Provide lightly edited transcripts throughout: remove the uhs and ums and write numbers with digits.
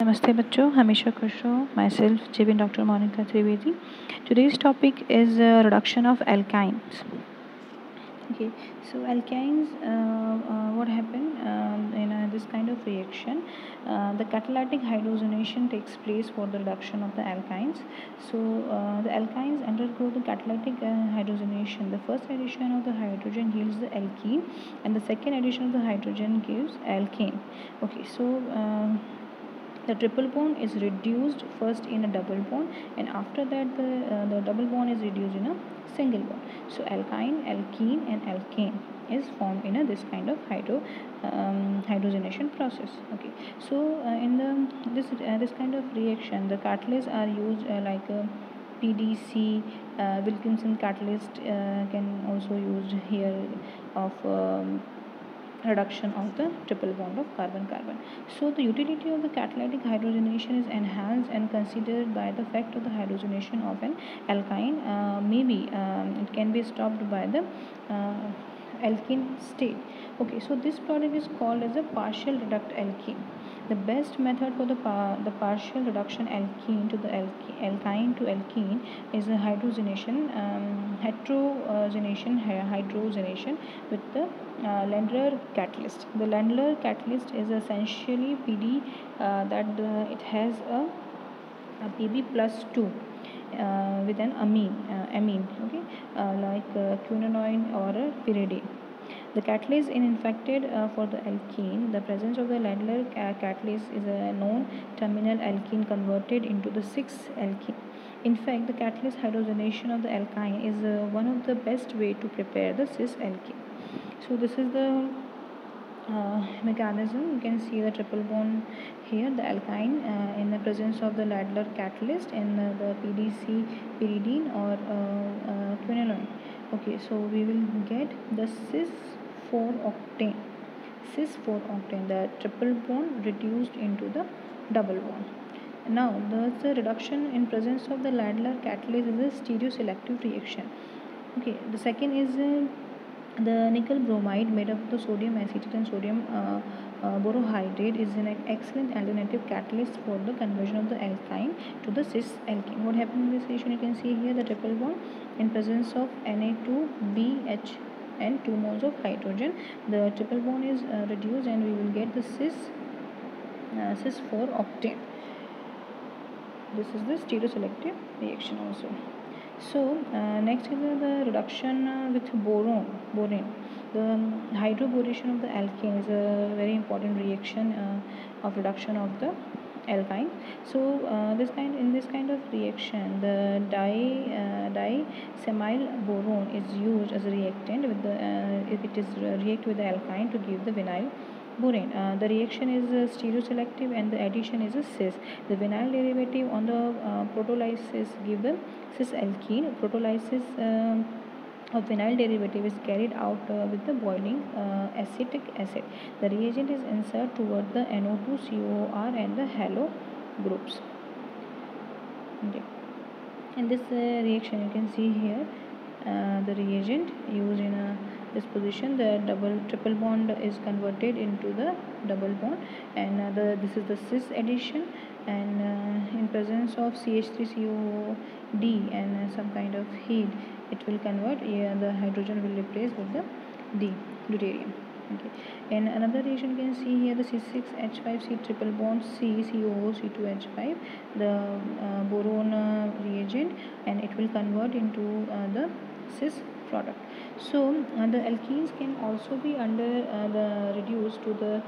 Namaste bachcho, hamisha khush raho. Myself JB Dr. Monica Trivedi. Today's topic is reduction of alkynes. Okay, so alkynes, what happened in this kind of reaction? The catalytic hydrogenation takes place for the reduction of the alkynes. So the alkynes undergo the catalytic hydrogenation. The first addition of the hydrogen yields the alkene, and the second addition of the hydrogen gives alkane. Okay, so the triple bond is reduced first in a double bond, and after that the double bond is reduced in a single bond. So alkyne, alkene and alkane is formed in this kind of hydrogenation process. Okay, so in this kind of reaction, the catalysts are used like PDC, Wilkinson catalyst can also used here of reduction of the triple bond of carbon-carbon. So the utility of the catalytic hydrogenation is enhanced and considered by the fact of the hydrogenation of an alkyne. Maybe it can be stopped by the alkene state. Okay, so this product is called as a partial reduct alkene. The best method for the partial reduction alkene to the alkyne to alkene is a hydrogenation with the Landler catalyst. The Landler catalyst is essentially PD it has a Pb plus 2 with an amine, okay, like quinone or pyridine. The catalyst in infected for the alkene, the presence of the Landler catalyst is a known terminal alkene converted into the 6-alkene. In fact, the catalyst hydrogenation of the alkyne is one of the best way to prepare the cis-alkene. So this is the mechanism. You can see the triple bond here, the alkyne in the presence of the Landler catalyst and the PDC pyridine or quinoline. Okay, so we will get the cis 4-octane, the triple bond reduced into the double bond. Now the reduction in presence of the Landler catalyst is a stereoselective reaction. Okay, the second is the nickel bromide made up of the sodium acetate and sodium borohydrate is an excellent alternative catalyst for the conversion of the alkyne to the cis-alkene. What happened in this reaction? You can see here the triple bond in presence of Na2BH and 2 moles of hydrogen. The triple bond is reduced and we will get the cis 4-octane. This is the stereoselective reaction also. So next is the reduction with borane. The hydroboration of the alkane is a very important reaction of reduction of the alkyne. So in this kind of reaction, the diacetyl boron is used as a reactant with the if it is react with the alkyne to give the vinyl borane. The reaction is stereoselective and the addition is a cis. The vinyl derivative on the protolysis give the cis-alkene. Protolysis of vinyl derivative is carried out with the boiling acetic acid. The reagent is inserted toward the NO2, COR and the halo groups. Okay. In this reaction, you can see here the reagent used in this position. The triple bond is converted into the double bond, and this is the cis addition, and in presence of CH3COD and some kind of heat, it will convert. The hydrogen will replace with the D, deuterium. Okay. And another reaction you can see here the C6H5C triple bond COO C2H5, the boron reagent, and it will convert into the cis product. So the alkenes can also be reduced to the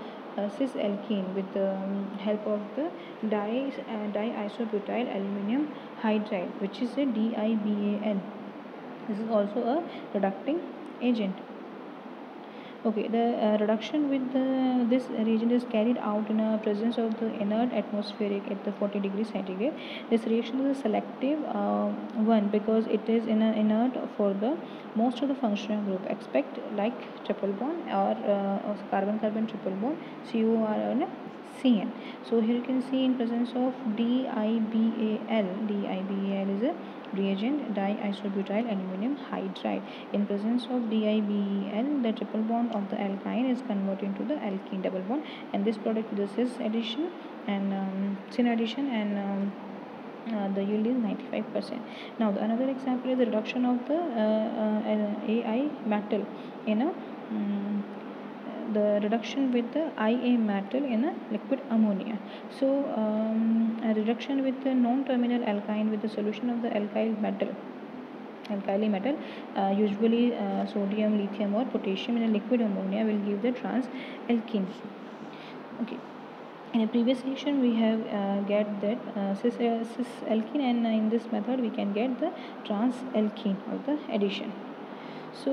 cis-alkene with the help of the diisobutyl aluminum hydride, which is a DIBAL. This is also a reducting agent. Okay, the reduction with this reagent is carried out in a presence of the inert atmospheric at the 40 degrees centigrade. This reaction is a selective one because it is inert for the most of the functional group. Expect like triple bond or carbon-carbon triple bond, COR and CN. So here you can see in presence of DIBAL is a Reagent diisobutyl aluminum hydride. In presence of DiBeL, the triple bond of the alkyne is converted into the alkene double bond, and this product with the cis addition and syn addition and the yield is 95%. Now the another example is the reduction of the AI metal in a the reduction with the IA metal in a liquid ammonia. So a reduction with the non-terminal alkyne with the solution of the alkyl metal, usually sodium, lithium or potassium in a liquid ammonia will give the trans alkene. Okay. In a previous section we have get that cis alkene, and in this method we can get the trans alkene of the addition. So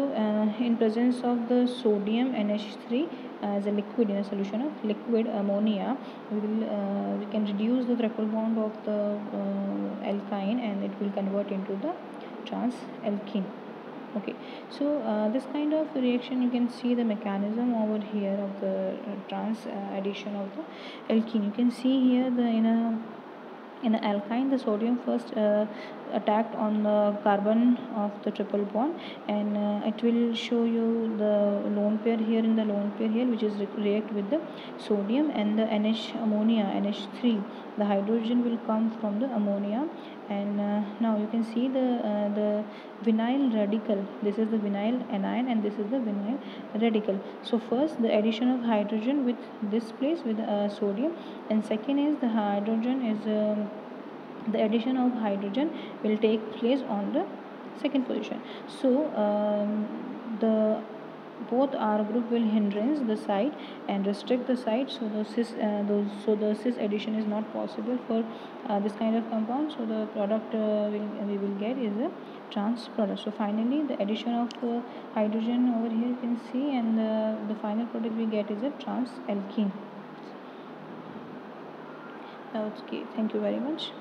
in presence of the sodium NH3 as a liquid in a solution of liquid ammonia, we can reduce the triple bond of the alkyne and it will convert into the trans alkene. Okay, so this kind of reaction, you can see the mechanism over here of the trans addition of the alkene. You can see here the in an alkyne, the sodium first attacked on the carbon of the triple bond, and it will show you the lone pair here, in the lone pair here, which is react with the sodium and the ammonia NH3. The hydrogen will come from the ammonia, and now you can see the vinyl radical. This is the vinyl anion and this is the vinyl radical. So first the addition of hydrogen with this place with sodium, and second is the hydrogen is the addition of hydrogen will take place on the second position. So the both R group will hindrance the site and restrict the site, so the cis addition is not possible for this kind of compound. So the product we will get is a trans product. So finally the addition of hydrogen over here you can see, and the final product we get is a trans alkene. Okay, thank you very much.